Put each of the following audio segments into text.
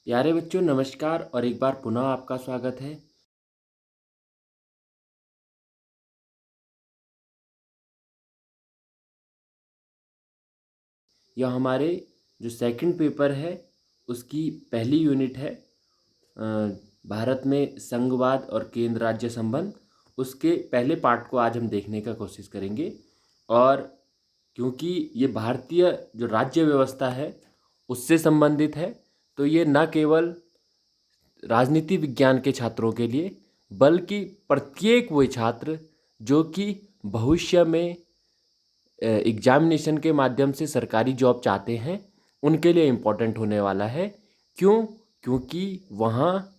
प्यारे बच्चों नमस्कार और एक बार पुनः आपका स्वागत है। यह हमारे जो सेकंड पेपर है उसकी पहली यूनिट है। भारत में संघवाद और केंद्र राज्य संबंध, उसके पहले पार्ट को आज हम देखने का कोशिश करेंगे। और क्योंकि ये भारतीय जो राज्य व्यवस्था है उससे संबंधित है, तो ये न केवल राजनीति विज्ञान के छात्रों के लिए बल्कि प्रत्येक वो छात्र जो कि भविष्य में एग्जामिनेशन के माध्यम से सरकारी जॉब चाहते हैं उनके लिए इम्पोर्टेंट होने वाला है। क्यों? क्योंकि वहाँ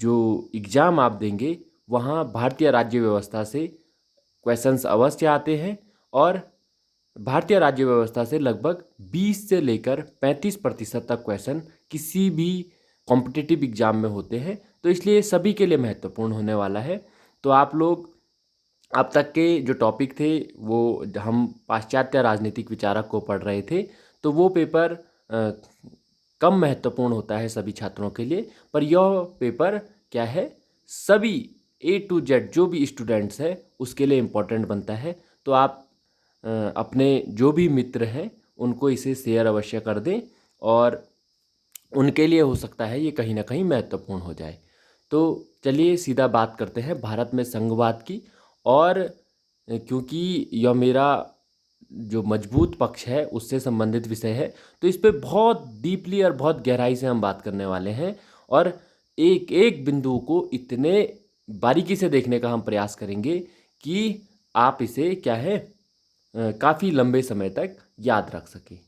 जो एग्ज़ाम आप देंगे वहाँ भारतीय राज्य व्यवस्था से क्वेश्चंस अवश्य आते हैं और भारतीय राज्य व्यवस्था से लगभग 20 से लेकर 35% तक क्वेश्चन किसी भी कॉम्पिटिटिव एग्ज़ाम में होते हैं, तो इसलिए सभी के लिए महत्वपूर्ण होने वाला है। तो आप लोग अब तक के जो टॉपिक थे वो हम पाश्चात्य राजनीतिक विचारक को पढ़ रहे थे, तो वो पेपर कम महत्वपूर्ण होता है सभी छात्रों के लिए, पर यह पेपर क्या है, सभी A to Z जो भी स्टूडेंट्स हैं उसके लिए इम्पोर्टेंट बनता है। तो आप अपने जो भी मित्र हैं उनको इसे शेयर अवश्य कर दें और उनके लिए हो सकता है ये कहीं ना कहीं महत्वपूर्ण हो जाए। तो चलिए सीधा बात करते हैं भारत में संघवाद की। और क्योंकि यह मेरा जो मजबूत पक्ष है उससे संबंधित विषय है, तो इस पे बहुत डीपली और बहुत गहराई से हम बात करने वाले हैं और एक एक बिंदु को इतने बारीकी से देखने का हम प्रयास करेंगे कि आप इसे क्या है काफ़ी लंबे समय तक याद रख सकें।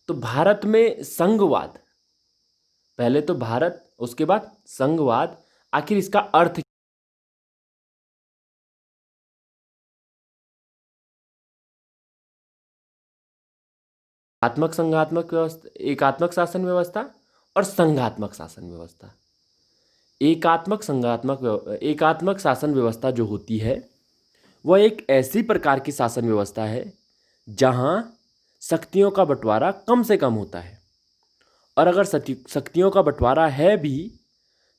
तो भारत में संघवाद, पहले तो भारत उसके बाद संघवाद, आखिर इसका अर्थ आत्मक संघात्मक व्यवस्था, एकात्मक शासन व्यवस्था और संघात्मक शासन व्यवस्था। एकात्मक शासन व्यवस्था जो होती है वह एक ऐसी प्रकार की शासन व्यवस्था है जहां शक्तियों का बंटवारा कम से कम होता है। और अगर शक्तियों का बंटवारा है भी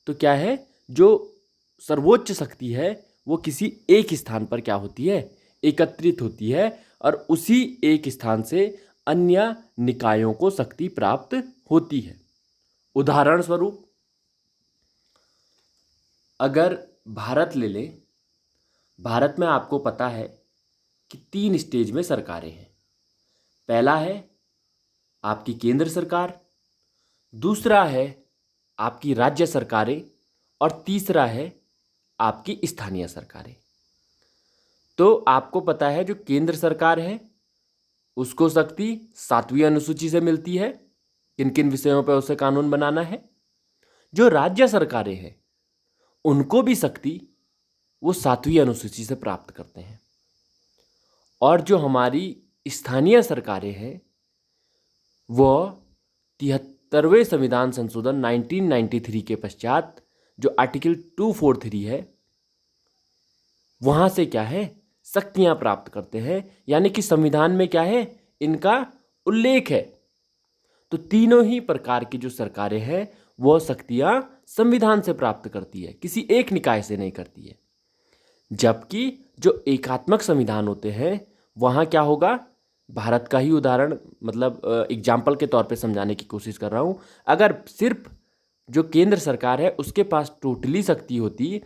तो क्या है, जो सर्वोच्च शक्ति है वो किसी एक स्थान पर क्या होती है, एकत्रित होती है और उसी एक स्थान से अन्य निकायों को शक्ति प्राप्त होती है। उदाहरण स्वरूप अगर भारत ले लें, भारत में आपको पता है कि 3 स्टेज में सरकारें हैं। पहला है आपकी केंद्र सरकार, दूसरा है आपकी राज्य सरकारें और तीसरा है आपकी स्थानीय सरकारें। तो आपको पता है जो केंद्र सरकार है उसको शक्ति 7वीं अनुसूची से मिलती है, किन किन विषयों पर उसे कानून बनाना है। जो राज्य सरकारें हैं उनको भी शक्ति वो 7वीं अनुसूची से प्राप्त करते हैं। और जो हमारी स्थानीय सरकारें हैं वह 73वें संविधान संशोधन 1993 के पश्चात जो आर्टिकल 243 है वहां से क्या है, शक्तियां प्राप्त करते हैं। यानी कि संविधान में क्या है, इनका उल्लेख है। तो तीनों ही प्रकार की जो सरकारें हैं वह शक्तियां संविधान से प्राप्त करती है, किसी एक निकाय से नहीं करती है। जबकि जो एकात्मक संविधान होते हैं वहां क्या होगा, भारत का ही उदाहरण मतलब एग्जाम्पल के तौर पे समझाने की कोशिश कर रहा हूं। अगर सिर्फ जो केंद्र सरकार है उसके पास टोटली शक्ति होती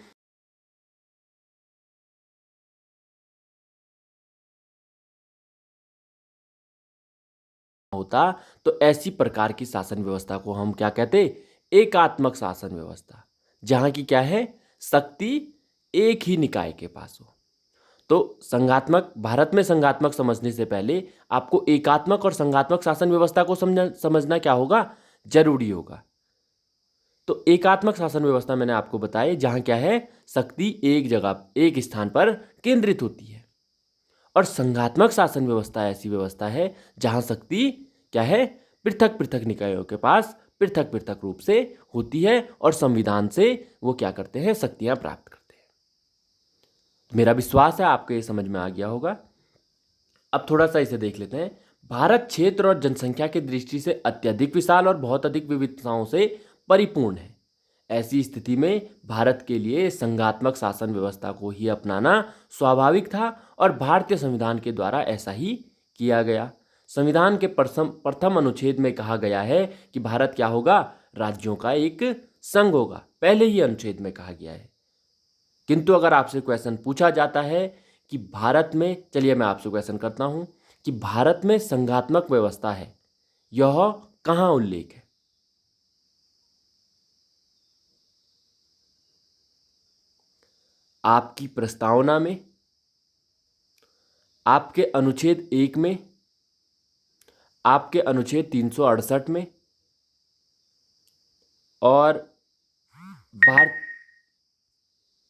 होता, तो ऐसी प्रकार की शासन व्यवस्था को हम क्या कहते, एकात्मक शासन व्यवस्था, जहां की क्या है, शक्ति एक ही निकाय के पास हो। तो संघात्मक, भारत में संघात्मक समझने से पहले आपको एकात्मक और संघात्मक शासन व्यवस्था को समझना क्या होगा, जरूरी होगा। तो एकात्मक शासन व्यवस्था मैंने आपको बताया जहां क्या है, शक्ति एक जगह एक स्थान पर केंद्रित होती है। और संघात्मक शासन व्यवस्था ऐसी व्यवस्था है जहां शक्ति क्या है, पृथक पृथक निकायों के पास पृथक पृथक रूप से होती है और संविधान से वो क्या करते हैं, शक्तियां प्राप्त करते हैं। मेरा विश्वास है आपको ये समझ में आ गया होगा। अब थोड़ा सा इसे देख लेते हैं। भारत क्षेत्र और जनसंख्या की दृष्टि से अत्यधिक विशाल और बहुत अधिक विविधताओं से परिपूर्ण है। ऐसी स्थिति में भारत के लिए संघात्मक शासन व्यवस्था को ही अपनाना स्वाभाविक था और भारतीय संविधान के द्वारा ऐसा ही किया गया। संविधान के प्रथम अनुच्छेद में कहा गया है कि भारत क्या होगा, राज्यों का एक संघ होगा। पहले ही अनुच्छेद में कहा गया है। किंतु अगर आपसे क्वेश्चन पूछा जाता है कि भारत में, चलिए मैं आपसे क्वेश्चन करता हूं कि भारत में संघात्मक व्यवस्था है, यह कहां उल्लेख है? आपकी प्रस्तावना में, आपके अनुच्छेद 1 में, आपके अनुच्छेद 368 में, और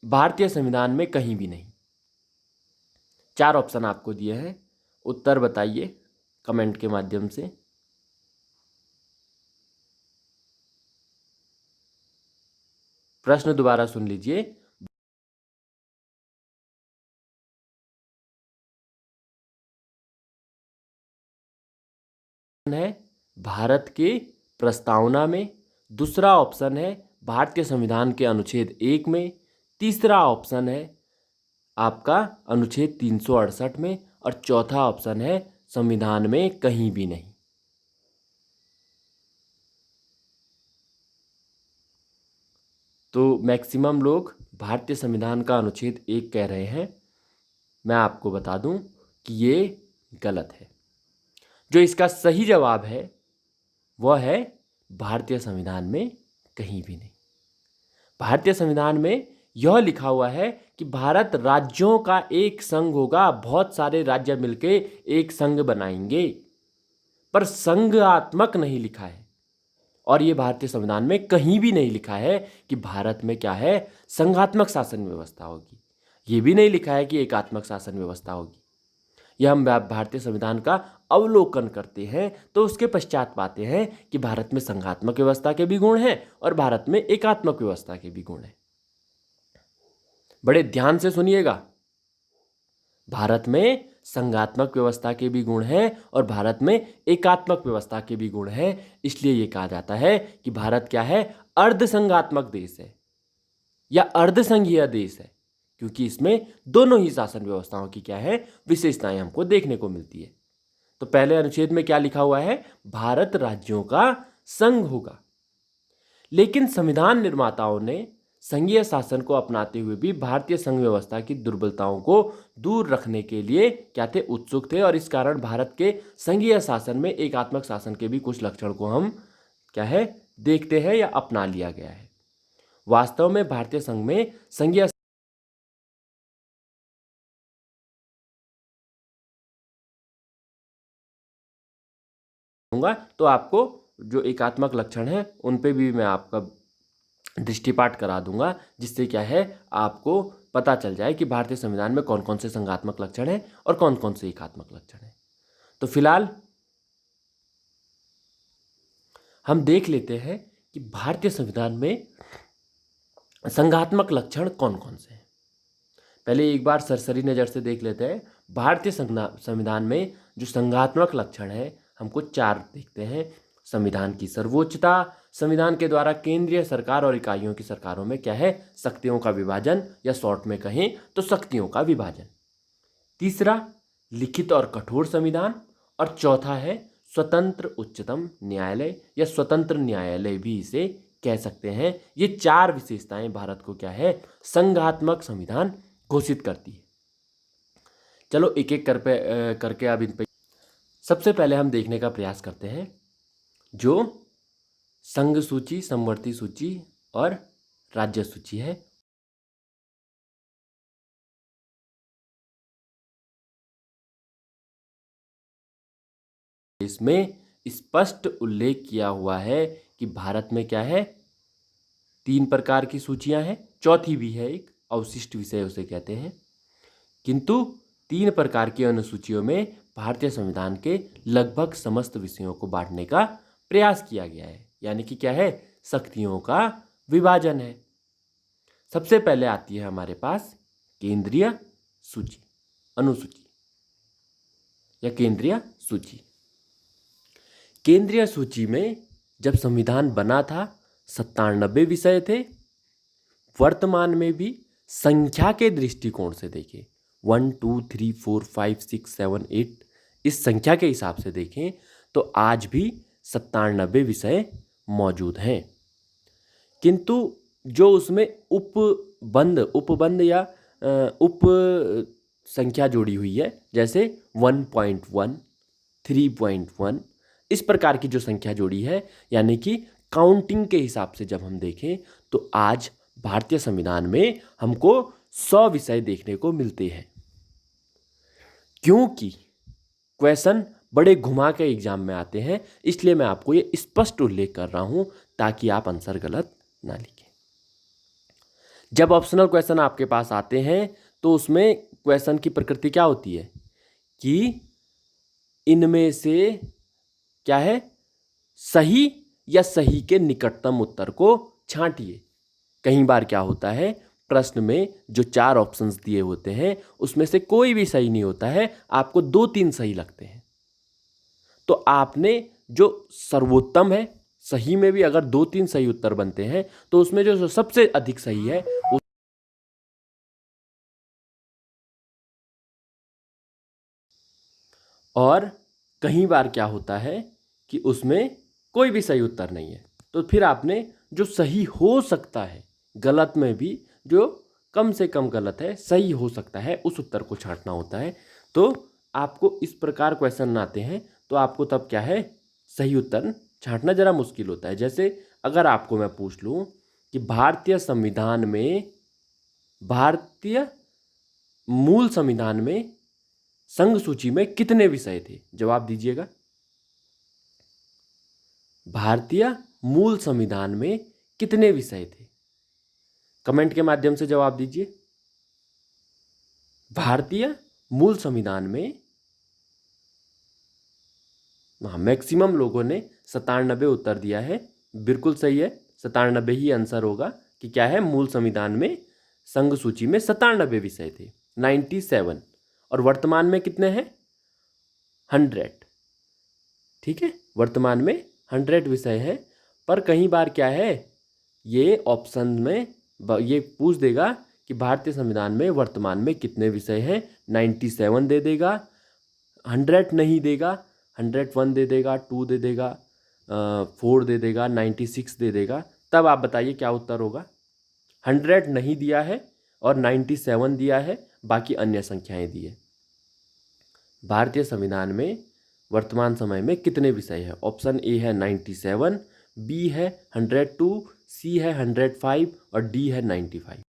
भारतीय संविधान में कहीं भी नहीं। 4 ऑप्शन आपको दिए हैं, उत्तर बताइए कमेंट के माध्यम से। प्रश्न दोबारा सुन लीजिए। है भारत के प्रस्तावना में, दूसरा ऑप्शन है भारतीय संविधान के अनुच्छेद 1 में, तीसरा ऑप्शन है आपका अनुच्छेद 368 में, और चौथा ऑप्शन है संविधान में कहीं भी नहीं। तो मैक्सिमम लोग भारतीय संविधान का अनुच्छेद 1 कह रहे हैं। मैं आपको बता दूं कि ये गलत है। जो इसका सही जवाब है वह है भारतीय संविधान में कहीं भी नहीं। भारतीय संविधान में यह लिखा हुआ है कि भारत राज्यों का एक संघ होगा, बहुत सारे राज्य मिलके एक संघ बनाएंगे, पर संघात्मक नहीं लिखा है। और ये भारतीय संविधान में कहीं भी नहीं लिखा है कि भारत में क्या है, संघात्मक शासन व्यवस्था होगी। ये भी नहीं लिखा है कि एकात्मक शासन व्यवस्था होगी। यह हम भारतीय संविधान का अवलोकन करते हैं तो उसके पश्चात पाते हैं कि भारत में संघात्मक व्यवस्था के भी गुण हैं और भारत में एकात्मक व्यवस्था के भी गुण हैं। बड़े ध्यान से सुनिएगा, भारत में संघात्मक व्यवस्था के भी गुण हैं और भारत में एकात्मक व्यवस्था के भी गुण हैं। इसलिए यह कहा जाता है कि भारत क्या है, अर्धसंघात्मक देश है या अर्धसंघीय देश है, क्योंकि इसमें दोनों ही शासन व्यवस्थाओं की क्या है, विशेषताएं हमको देखने को मिलती है। तो पहले अनुच्छेद में क्या लिखा हुआ है, भारत राज्यों का संघ होगा। लेकिन संविधान निर्माताओं ने संघीय शासन को अपनाते हुए भी भारतीय संघ व्यवस्था की दुर्बलताओं को दूर रखने के लिए क्या थे, उत्सुक थे, और इस कारण भारत के संघीय शासन में एकात्मक शासन के भी कुछ लक्षण को हम क्या है, देखते हैं या अपना लिया गया है। वास्तव में भारतीय संघ में संघीय तो आपको जो एकात्मक लक्षण है उन पे भी मैं आपका दृष्टिपात करा दूंगा, जिससे क्या है, आपको पता चल जाए कि भारतीय संविधान में कौन कौन से संघात्मक लक्षण हैं और कौन कौन से एकात्मक लक्षण हैं। तो फिलहाल हम देख लेते हैं कि भारतीय संविधान में संघात्मक लक्षण कौन कौन से हैं। पहले एक बार सरसरी नज़र से देख लेते हैं। भारतीय संविधान में जो संघात्मक लक्षण है हमको 4 देखते हैं। संविधान की सर्वोच्चता, संविधान के द्वारा केंद्रीय सरकार और इकाइयों की सरकारों में क्या है, शक्तियों का विभाजन, या शॉर्ट में कहें तो शक्तियों का विभाजन। तीसरा, लिखित और कठोर संविधान, और चौथा है स्वतंत्र उच्चतम न्यायालय या स्वतंत्र न्यायालय भी इसे कह सकते हैं। ये 4 विशेषताएं भारत को क्या है, संघात्मक संविधान घोषित करती है। चलो एक एक करके अब इन पे सबसे पहले हम देखने का प्रयास करते हैं जो संघ सूची, समवर्ती सूची और राज्य सूची है। इसमें स्पष्ट उल्लेख किया हुआ है कि भारत में क्या है, 3 प्रकार की सूचियां हैं, चौथी भी है एक, अवशिष्ट विषय उसे कहते हैं। किंतु 3 प्रकार की अनुसूचियों में भारतीय संविधान के लगभग समस्त विषयों को बांटने का प्रयास किया गया है, यानी कि क्या है, शक्तियों का विभाजन है। सबसे पहले आती है हमारे पास केंद्रीय सूची, अनुसूची या केंद्रीय सूची। केंद्रीय सूची में जब संविधान बना था 97 विषय थे। वर्तमान में भी संख्या के दृष्टिकोण से देखें, 1 2 3 4 5 6 7 8, इस संख्या के हिसाब से देखें तो आज भी 97 विषय मौजूद हैं। किंतु जो उसमें उपबंध या उप संख्या जोड़ी हुई है, जैसे 1.1, 3.1, इस प्रकार की जो संख्या जोड़ी है, यानी कि काउंटिंग के हिसाब से जब हम देखें तो आज भारतीय संविधान में हमको 100 विषय देखने को मिलते हैं। क्योंकि क्वेश्चन बड़े घुमा के एग्जाम में आते हैं, इसलिए मैं आपको ये स्पष्ट उल्लेख कर रहा हूं ताकि आप आंसर गलत ना लिखें। जब ऑप्शनल क्वेश्चन आपके पास आते हैं तो उसमें क्वेश्चन की प्रकृति क्या होती है कि इनमें से क्या है, सही या सही के निकटतम उत्तर को छांटिए। कई बार क्या होता है, प्रश्न में जो 4 ऑप्शंस दिए होते हैं उसमें से कोई भी सही नहीं होता है, आपको 2-3 सही लगते हैं, तो आपने जो सर्वोत्तम है, सही में भी अगर 2-3 सही उत्तर बनते हैं तो उसमें जो सबसे अधिक सही है और कई बार क्या होता है कि उसमें कोई भी सही उत्तर नहीं है, तो फिर आपने जो सही हो सकता है, गलत में भी जो कम से कम गलत है, सही हो सकता है, उस उत्तर को छांटना होता है। तो आपको इस प्रकार क्वेश्चन आते हैं तो आपको तब क्या है, सही उत्तर छांटना ज़रा मुश्किल होता है। जैसे अगर आपको मैं पूछ लूँ कि भारतीय मूल संविधान में संघ सूची में कितने विषय थे, जवाब दीजिएगा। भारतीय मूल संविधान में कितने विषय थे, कमेंट के माध्यम से जवाब दीजिए। भारतीय मूल संविधान में मैक्सिमम लोगों ने 97 उत्तर दिया है, बिल्कुल सही है, 97 ही आंसर होगा कि क्या है, मूल संविधान में संघ सूची में 97 विषय थे, 97, और वर्तमान में कितने हैं, 100। ठीक है, वर्तमान में 100 विषय है। पर कई बार क्या है, ये ऑप्शन में ये पूछ देगा कि भारतीय संविधान में वर्तमान में कितने विषय हैं, 97 दे देगा, 100 नहीं देगा, 101 दे देगा, 2 दे देगा, 4 दे देगा, 96 दे देगा। तब आप बताइए क्या उत्तर होगा। 100 नहीं दिया है और 97 दिया है, बाकी अन्य संख्याएं दी है। भारतीय संविधान में वर्तमान समय में कितने विषय है, ऑप्शन ए है 97, बी है 102, सी है 105 और डी है 95।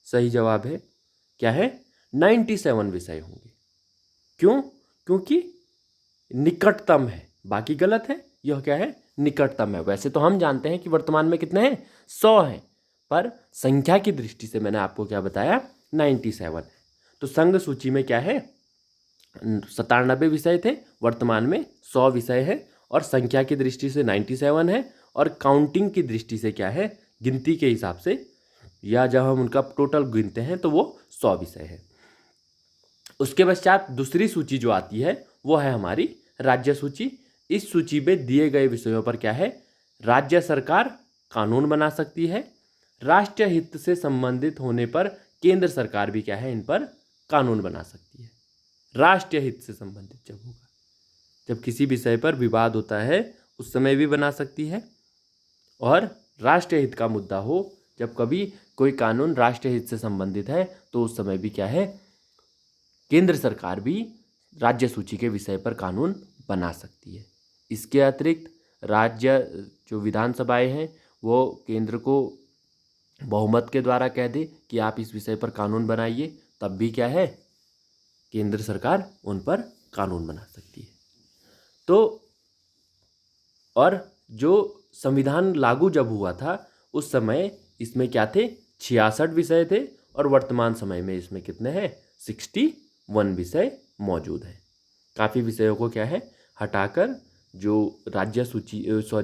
सही जवाब है क्या है, 97 विषय होंगे। क्यों, क्योंकि निकटतम है, बाकी गलत है, यह क्या है, निकटतम है। वैसे तो हम जानते हैं कि वर्तमान में कितने हैं, 100 हैं, पर संख्या की दृष्टि से मैंने आपको क्या बताया, 97 है। तो संघ सूची में क्या है, 97 विषय थे, वर्तमान में 100 विषय है, और संख्या की दृष्टि से 97 है, और काउंटिंग की दृष्टि से क्या है, गिनती के हिसाब से, या जब हम उनका टोटल गिनते हैं तो वो 100 विषय है। उसके पश्चात दूसरी सूची जो आती है वो है हमारी राज्य सूची। इस सूची में दिए गए विषयों पर क्या है, राज्य सरकार कानून बना सकती है। राष्ट्रीय हित से संबंधित होने पर केंद्र सरकार भी क्या है, इन पर कानून बना सकती है। राष्ट्रीय हित से संबंधित जब होगा, जब किसी विषय पर विवाद होता है उस समय भी बना सकती है, और राष्ट्रीय हित का मुद्दा हो, जब कभी कोई कानून राष्ट्रीय हित से संबंधित है तो उस समय भी क्या है, केंद्र सरकार भी राज्य सूची के विषय पर कानून बना सकती है। इसके अतिरिक्त राज्य जो विधानसभाएं हैं वो केंद्र को बहुमत के द्वारा कह दे कि आप इस विषय पर कानून बनाइए, तब भी क्या है, केंद्र सरकार उन पर कानून बना सकती है। तो और जो संविधान लागू जब हुआ था उस समय इसमें क्या थे, 66 विषय थे, और वर्तमान समय में इसमें कितने हैं, 61 विषय मौजूद हैं। काफ़ी विषयों को क्या है, हटाकर जो राज्य सूची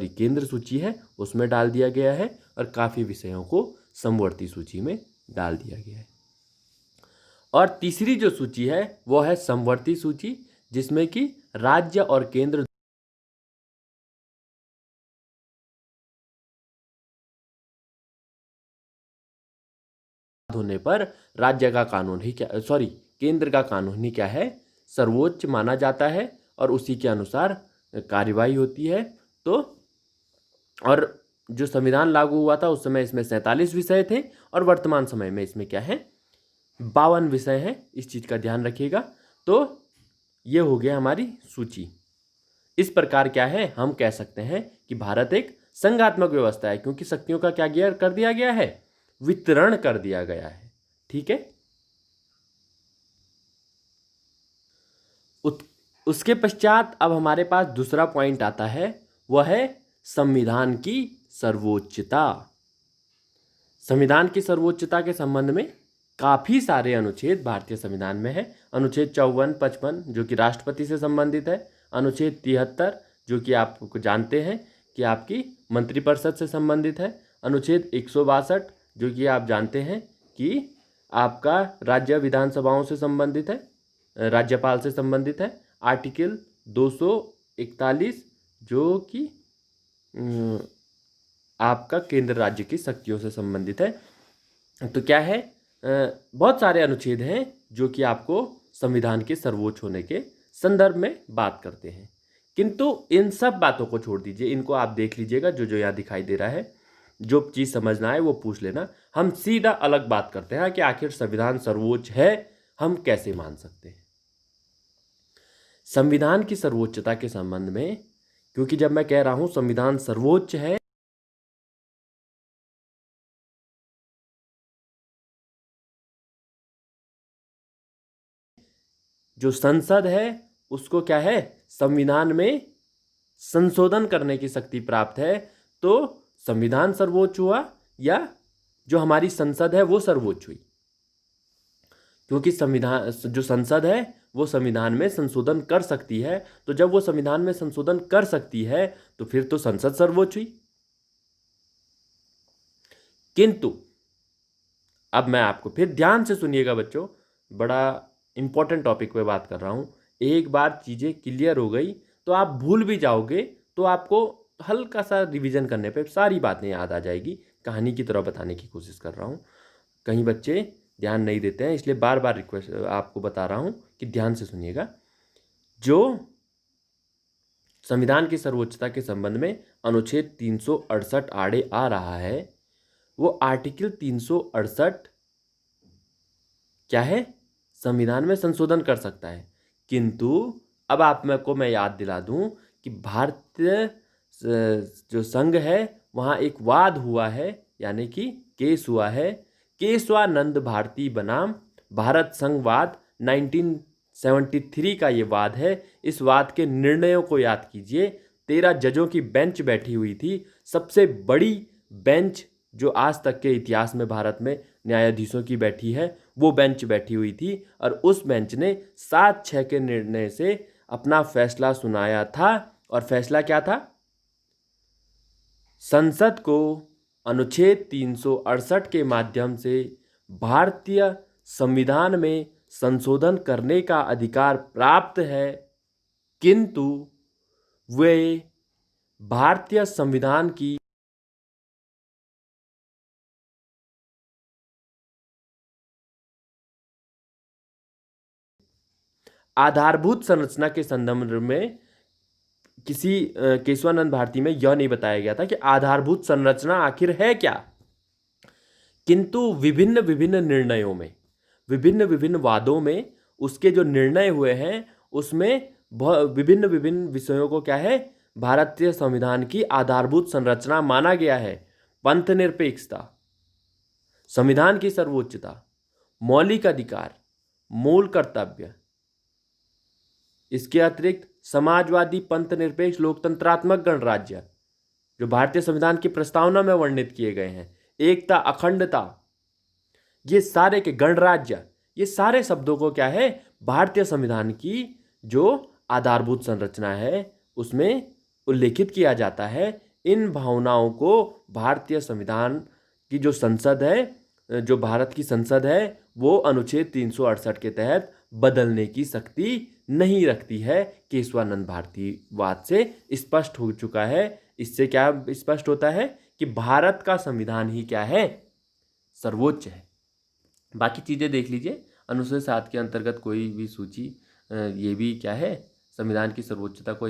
केंद्र सूची है उसमें डाल दिया गया है, और काफ़ी विषयों को समवर्ती सूची में डाल दिया गया है। और तीसरी जो सूची है वो है समवर्ती सूची, जिसमें कि राज्य और केंद्र होने पर राज्य का कानून ही क्या, सॉरी, केंद्र का कानून ही क्या है, सर्वोच्च माना जाता है और उसी के अनुसार कार्यवाही होती है। तो और जो संविधान लागू हुआ था उस समय इसमें 47 विषय थे और वर्तमान समय में इसमें क्या है, 52 विषय हैं। इस चीज़ का ध्यान रखिएगा। तो ये हो गया हमारी सूची। इस प्रकार क्या है, हम कह सकते हैं कि भारत एक संघात्मक व्यवस्था है, क्योंकि शक्तियों का क्या गियर कर दिया गया है, वितरण कर दिया गया है। ठीक है। उसके पश्चात अब हमारे पास दूसरा पॉइंट आता है, वह है संविधान की सर्वोच्चता। संविधान की सर्वोच्चता के संबंध में काफ़ी सारे अनुच्छेद भारतीय संविधान में है। अनुच्छेद 54, 55 जो कि राष्ट्रपति से संबंधित है। अनुच्छेद 73 जो कि आप जानते हैं कि आपकी मंत्रिपरिषद से संबंधित है। अनुच्छेद 162 जो कि आप जानते हैं कि आपका राज्य विधानसभाओं से संबंधित है, राज्यपाल से संबंधित है। आर्टिकल 241 जो कि आपका केंद्र राज्य की शक्तियों से संबंधित है। तो क्या है, बहुत सारे अनुच्छेद हैं जो कि आपको संविधान के सर्वोच्च होने के संदर्भ में बात करते हैं। किंतु इन सब बातों को छोड़ दीजिए, इनको आप देख लीजिएगा, जो जो यहाँ दिखाई दे रहा है। जो चीज़ समझना है वो पूछ लेना। हम सीधा अलग बात करते हैं कि आखिर संविधान सर्वोच्च है, हम कैसे मान सकते हैं संविधान की सर्वोच्चता के संबंध में। क्योंकि जब मैं कह रहा हूं संविधान सर्वोच्च है, जो संसद है उसको क्या है, संविधान में संशोधन करने की शक्ति प्राप्त है। तो संविधान सर्वोच्च हुआ या जो हमारी संसद है वो सर्वोच्च हुई, क्योंकि संविधान जो संसद है वो संविधान में संशोधन कर सकती है। तो जब वो संविधान में संशोधन कर सकती है तो फिर तो संसद सर्वोच्च हुई। किंतु अब मैं आपको, फिर ध्यान से सुनिएगा बच्चों, बड़ा इंपॉर्टेंट टॉपिक पे बात कर रहा हूं। एक बार चीज़ें क्लियर हो गई तो आप भूल भी जाओगे, तो आपको हल्का सा रिवीजन करने पे सारी बातें याद आ जाएगी। कहानी की तरह बताने की कोशिश कर रहा हूं, कहीं बच्चे ध्यान नहीं देते हैं, इसलिए बार बार रिक्वेस्ट आपको बता रहा हूं कि ध्यान से सुनिएगा। जो संविधान की सर्वोच्चता के संबंध में अनुच्छेद 368 आड़े आ रहा है, वो आर्टिकल 368 क्या है, संविधान में संशोधन कर सकता है। किंतु अब आप को मैं याद दिला दूं कि भारतीय जो संघ है वहाँ एक वाद हुआ है, यानी कि केस हुआ है, केशवानंद भारती बनाम भारत संघवाद 1973 का ये वाद है। इस वाद के निर्णयों को याद कीजिए। 13 जजों की बेंच बैठी हुई थी, सबसे बड़ी बेंच जो आज तक के इतिहास में भारत में न्यायाधीशों की बैठी है, वो बेंच बैठी हुई थी। और उस बेंच ने 7-6 के निर्णय से अपना फैसला सुनाया था। और फैसला क्या था, संसद को अनुच्छेद 368 के माध्यम से भारतीय संविधान में संशोधन करने का अधिकार प्राप्त है, किंतु वे भारतीय संविधान की आधारभूत संरचना के संदर्भ में किसी केशवानंद भारती में यह नहीं बताया गया था कि आधारभूत संरचना आखिर है क्या। किंतु विभिन्न विभिन्न निर्णयों में, विभिन्न विभिन्न वादों में उसके जो निर्णय हुए हैं उसमें विभिन्न विभिन्न विषयों को क्या है, भारतीय संविधान की आधारभूत संरचना माना गया है। पंथ निरपेक्षता, संविधान की सर्वोच्चता, मौलिक अधिकार, मूल कर्तव्य, इसके अतिरिक्त समाजवादी पंथ निरपेक्ष लोकतंत्रात्मक गणराज्य जो भारतीय संविधान की प्रस्तावना में वर्णित किए गए हैं, एकता, अखंडता, ये सारे के गणराज्य, ये सारे शब्दों को क्या है, भारतीय संविधान की जो आधारभूत संरचना है उसमें उल्लेखित किया जाता है। इन भावनाओं को भारतीय संविधान की जो संसद है, जो भारत की संसद है, वो अनुच्छेद 368 के तहत बदलने की शक्ति नहीं रखती है। केशवानंद भारतीवाद से स्पष्ट हो चुका है। इससे क्या स्पष्ट होता है कि भारत का संविधान ही क्या है, सर्वोच्च है। बाकी चीज़ें देख लीजिए, अनुच्छेद 7 के अंतर्गत कोई भी सूची ये भी क्या है, संविधान की सर्वोच्चता को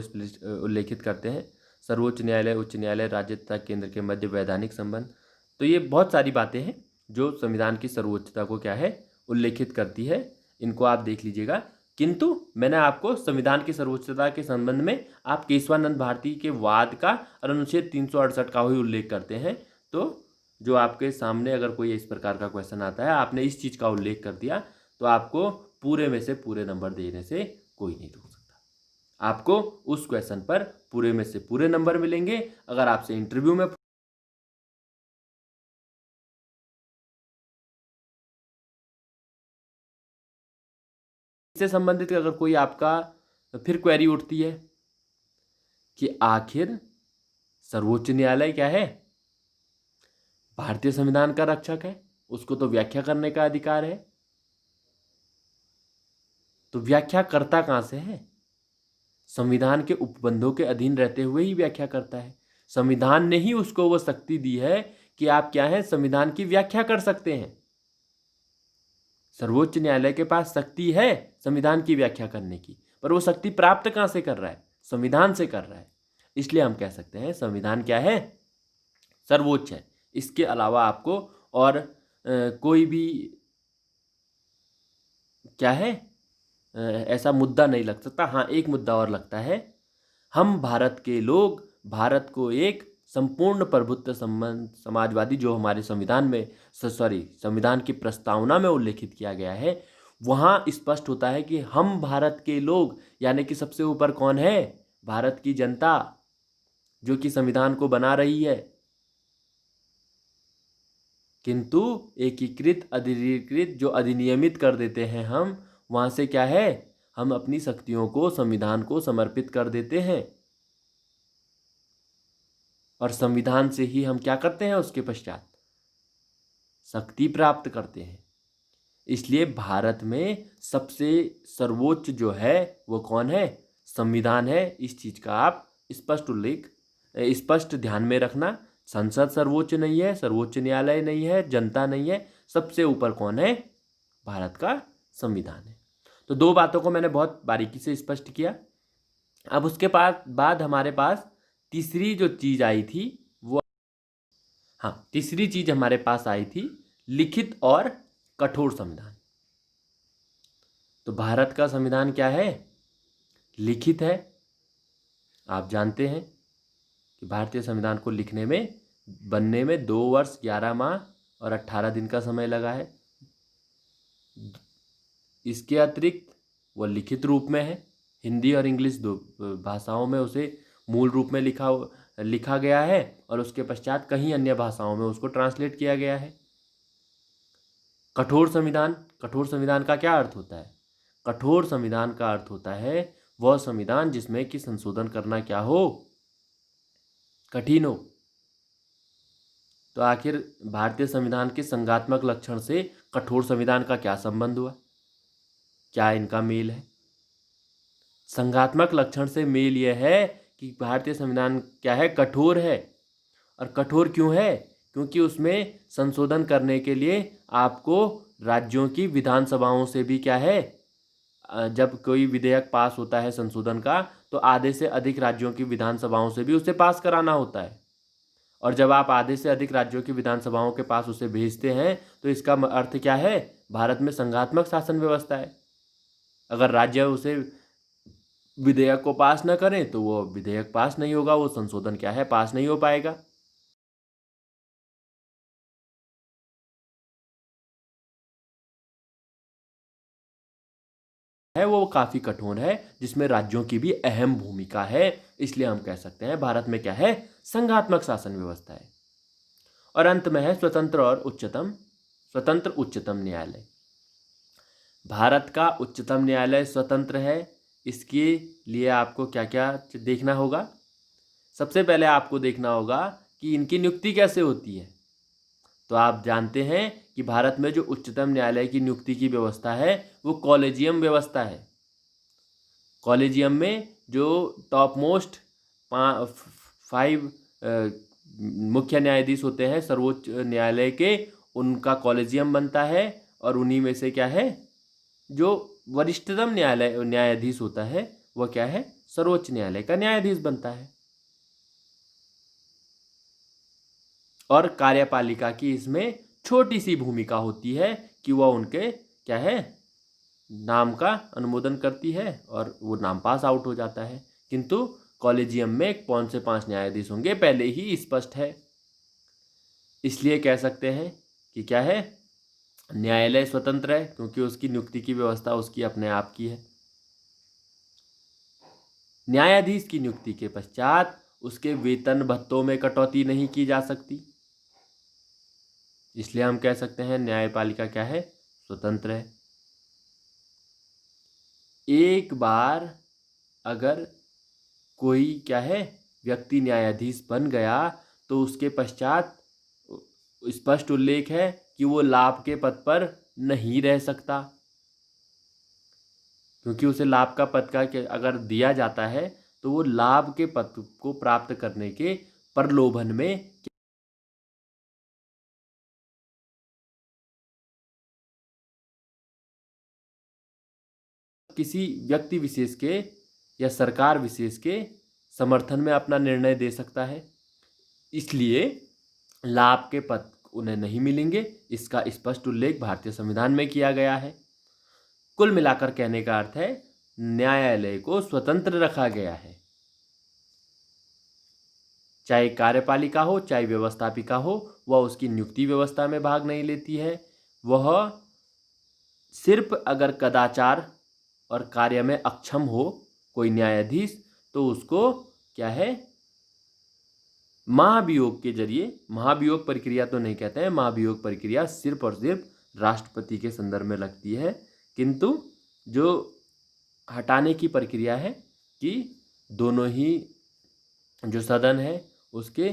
उल्लेखित करते हैं। सर्वोच्च न्यायालय, उच्च न्यायालय, राज्य तथा केंद्र के मध्य वैधानिक संबंध। तो ये बहुत सारी बातें हैं जो संविधान की सर्वोच्चता को क्या है, उल्लेखित करती है। इनको आप देख लीजिएगा। किंतु मैंने आपको संविधान की सर्वोच्चता के संबंध में आप केशवानंद भारती के वाद का और अनुच्छेद 368 का ही उल्लेख करते हैं। तो जो आपके सामने अगर कोई इस प्रकार का क्वेश्चन आता है, आपने इस चीज़ का उल्लेख कर दिया, तो आपको पूरे में से पूरे नंबर देने से कोई नहीं रोक सकता। आपको उस क्वेश्चन पर पूरे में से पूरे नंबर मिलेंगे। अगर आपसे इंटरव्यू में इससे संबंधित अगर कोई आपका फिर क्वेरी उठती है कि आखिर सर्वोच्च न्यायालय क्या है, भारतीय संविधान का रक्षक है, उसको तो व्याख्या करने का अधिकार है, तो व्याख्या करता कहाँ से है? संविधान के उपबंधों के अधीन रहते हुए ही व्याख्या करता है। संविधान ने ही उसको वो शक्ति दी है कि आप क्या है, संविधान की व्याख्या कर सकते हैं। सर्वोच्च न्यायालय के पास शक्ति है संविधान की व्याख्या करने की, पर वो शक्ति प्राप्त कहाँ से कर रहा है? संविधान से कर रहा है। इसलिए हम कह सकते हैं संविधान क्या है, सर्वोच्च है। इसके अलावा आपको और कोई भी क्या है ऐसा मुद्दा नहीं लग सकता। हाँ, एक मुद्दा और लगता है, हम भारत के लोग भारत को एक संपूर्ण प्रभुत्व संबंध समाजवादी, जो हमारे संविधान में संविधान की प्रस्तावना में उल्लेखित किया गया है, वहाँ स्पष्ट होता है कि हम भारत के लोग, यानी कि सबसे ऊपर कौन है, भारत की जनता जो कि संविधान को बना रही है। किंतु एकीकृत अधिकृत जो अधिनियमित कर देते हैं हम, वहाँ से क्या है, हम अपनी शक्तियों को संविधान को समर्पित कर देते हैं और संविधान से ही हम क्या करते हैं, उसके पश्चात शक्ति प्राप्त करते हैं। इसलिए भारत में सबसे सर्वोच्च जो है वो कौन है, संविधान है। इस चीज़ का आप स्पष्ट ध्यान में रखना। संसद सर्वोच्च नहीं है, सर्वोच्च न्यायालय नहीं है, जनता नहीं है, सबसे ऊपर कौन है, भारत का संविधान है। तो दो बातों को मैंने बहुत बारीकी से स्पष्ट किया। अब उसके बाद हमारे पास तीसरी जो चीज़ आई थी वो, हाँ, तीसरी चीज़ हमारे पास आई थी लिखित और कठोर संविधान। तो भारत का संविधान क्या है, लिखित है। आप जानते हैं कि भारतीय संविधान को लिखने में, बनने में 2 वर्ष 11 माह और 18 दिन का समय लगा है। इसके अतिरिक्त वह लिखित रूप में है, हिंदी और इंग्लिश दो भाषाओं में उसे मूल रूप में लिखा गया है और उसके पश्चात कई अन्य भाषाओं में उसको ट्रांसलेट किया गया है। कठोर संविधान, कठोर संविधान का क्या अर्थ होता है? कठोर संविधान का अर्थ होता है वह संविधान जिसमें कि संशोधन करना क्या हो, कठिन हो। तो आखिर भारतीय संविधान के संघात्मक लक्षण से कठोर संविधान का क्या संबंध हुआ, क्या इनका मेल है? संघात्मक लक्षण से मेल यह है कि भारतीय संविधान क्या है, कठोर है। और कठोर क्यों है? क्योंकि उसमें संशोधन करने के लिए आपको राज्यों की विधानसभाओं से भी क्या है, जब कोई विधेयक पास होता है संशोधन का, तो आधे से अधिक राज्यों की विधानसभाओं से भी उसे पास कराना होता है। और जब आप आधे से अधिक राज्यों की विधानसभाओं के पास उसे भेजते हैं, तो इसका अर्थ क्या है, भारत में संघात्मक शासन व्यवस्था है। अगर राज्य उसे विधेयक को पास न करें तो वो विधेयक पास नहीं होगा, वो संशोधन क्या है, पास नहीं हो पाएगा। है वो काफ़ी कठोर है, जिसमें राज्यों की भी अहम भूमिका है। इसलिए हम कह सकते हैं भारत में क्या है, संघात्मक शासन व्यवस्था है। और अंत में है स्वतंत्र उच्चतम न्यायालय। भारत का उच्चतम न्यायालय स्वतंत्र है। इसके लिए आपको क्या क्या देखना होगा? सबसे पहले आपको देखना होगा कि इनकी नियुक्ति कैसे होती है। तो आप जानते हैं कि भारत में जो उच्चतम न्यायालय की नियुक्ति की व्यवस्था है वो कॉलेजियम व्यवस्था है। कॉलेजियम में जो टॉप मोस्ट 5 मुख्य न्यायाधीश होते हैं सर्वोच्च न्यायालय के, उनका कॉलेजियम बनता है, और उन्हीं में से क्या है, जो वरिष्ठतम न्यायाधीश होता है वह क्या है, सर्वोच्च न्यायालय का न्यायाधीश बनता है। और कार्यपालिका की इसमें छोटी सी भूमिका होती है कि वह उनके क्या है, नाम का अनुमोदन करती है और वो नाम पास आउट हो जाता है। किंतु कॉलेजियम में कौन से 5 न्यायाधीश होंगे पहले ही स्पष्ट है। इसलिए कह सकते हैं कि क्या है, न्यायालय स्वतंत्र है क्योंकि उसकी नियुक्ति की व्यवस्था उसकी अपने आप की है। न्यायाधीश की नियुक्ति के पश्चात उसके वेतन भत्तों में कटौती नहीं की जा सकती, इसलिए हम कह सकते हैं न्यायपालिका क्या है, स्वतंत्र है। एक बार अगर कोई क्या है व्यक्ति न्यायाधीश बन गया तो उसके पश्चात स्पष्ट उल्लेख है कि वो लाभ के पद पर नहीं रह सकता, क्योंकि उसे लाभ का पद का अगर दिया जाता है तो वो लाभ के पद को प्राप्त करने के प्रलोभन में किसी व्यक्ति विशेष के या सरकार विशेष के समर्थन में अपना निर्णय दे सकता है। इसलिए लाभ के पद उन्हें नहीं मिलेंगे, इसका स्पष्ट उल्लेख भारतीय संविधान में किया गया है। कुल मिलाकर कहने का अर्थ है न्यायालय को स्वतंत्र रखा गया है, चाहे कार्यपालिका हो चाहे व्यवस्थापिका हो, वह उसकी नियुक्ति व्यवस्था में भाग नहीं लेती है। वह सिर्फ अगर कदाचार और कार्य में अक्षम हो कोई न्यायाधीश तो उसको क्या है, महाभियोग के जरिए, महाभियोग प्रक्रिया तो नहीं कहते हैं, महाभियोग प्रक्रिया सिर्फ और सिर्फ राष्ट्रपति के संदर्भ में लगती है, किंतु जो हटाने की प्रक्रिया है कि दोनों ही जो सदन है उसके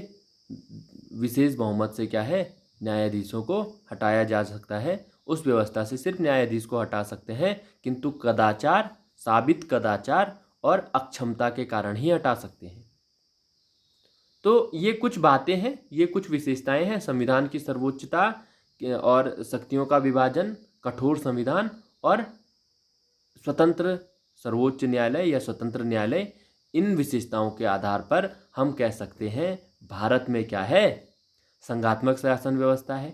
विशेष बहुमत से क्या है न्यायाधीशों को हटाया जा सकता है, उस व्यवस्था से सिर्फ न्यायाधीश को हटा सकते हैं, किंतु कदाचार, साबित कदाचार और अक्षमता के कारण ही हटा सकते हैं। तो ये कुछ बातें हैं, ये कुछ विशेषताएं हैं संविधान की सर्वोच्चता और शक्तियों का विभाजन, कठोर संविधान और स्वतंत्र सर्वोच्च न्यायालय या स्वतंत्र न्यायालय। इन विशेषताओं के आधार पर हम कह सकते हैं भारत में क्या है, संघात्मक शासन व्यवस्था है।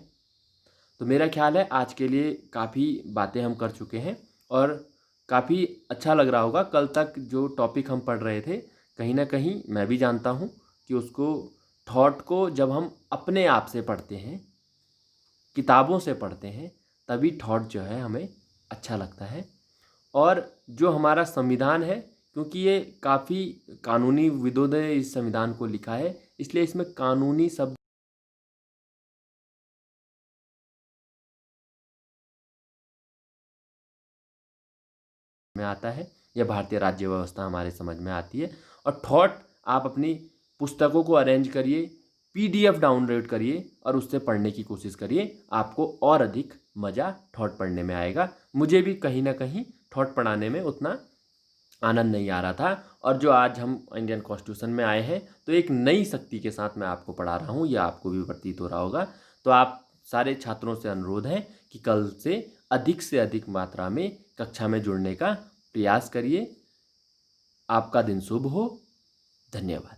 तो मेरा ख्याल है आज के लिए काफ़ी बातें हम कर चुके हैं और काफ़ी अच्छा लग रहा होगा। कल तक जो टॉपिक हम पढ़ रहे थे कहीं ना कहीं मैं भी जानता हूँ कि उसको थॉट को जब हम अपने आप से पढ़ते हैं, किताबों से पढ़ते हैं, तभी थॉट जो है हमें अच्छा लगता है। और जो हमारा संविधान है, क्योंकि ये काफ़ी कानूनी विदों ने इस संविधान को लिखा है, इसलिए इसमें कानूनी शब्द में आता है या भारतीय राज्य व्यवस्था हमारे समझ में आती है। और थॉट आप अपनी पुस्तकों को अरेंज करिए, PDF डाउनलोड करिए और उससे पढ़ने की कोशिश करिए, आपको और अधिक मज़ा थॉट पढ़ने में आएगा। मुझे भी कहीं ना कहीं थॉट पढ़ाने में उतना आनंद नहीं आ रहा था, और जो आज हम इंडियन कॉन्स्टिट्यूशन में आए हैं तो एक नई शक्ति के साथ मैं आपको पढ़ा रहा हूँ, यह आपको भी प्रतीत हो रहा होगा। तो आप सारे छात्रों से अनुरोध है कि कल से अधिक मात्रा में कक्षा में जुड़ने का प्रयास करिए। आपका दिन शुभ हो। धन्यवाद।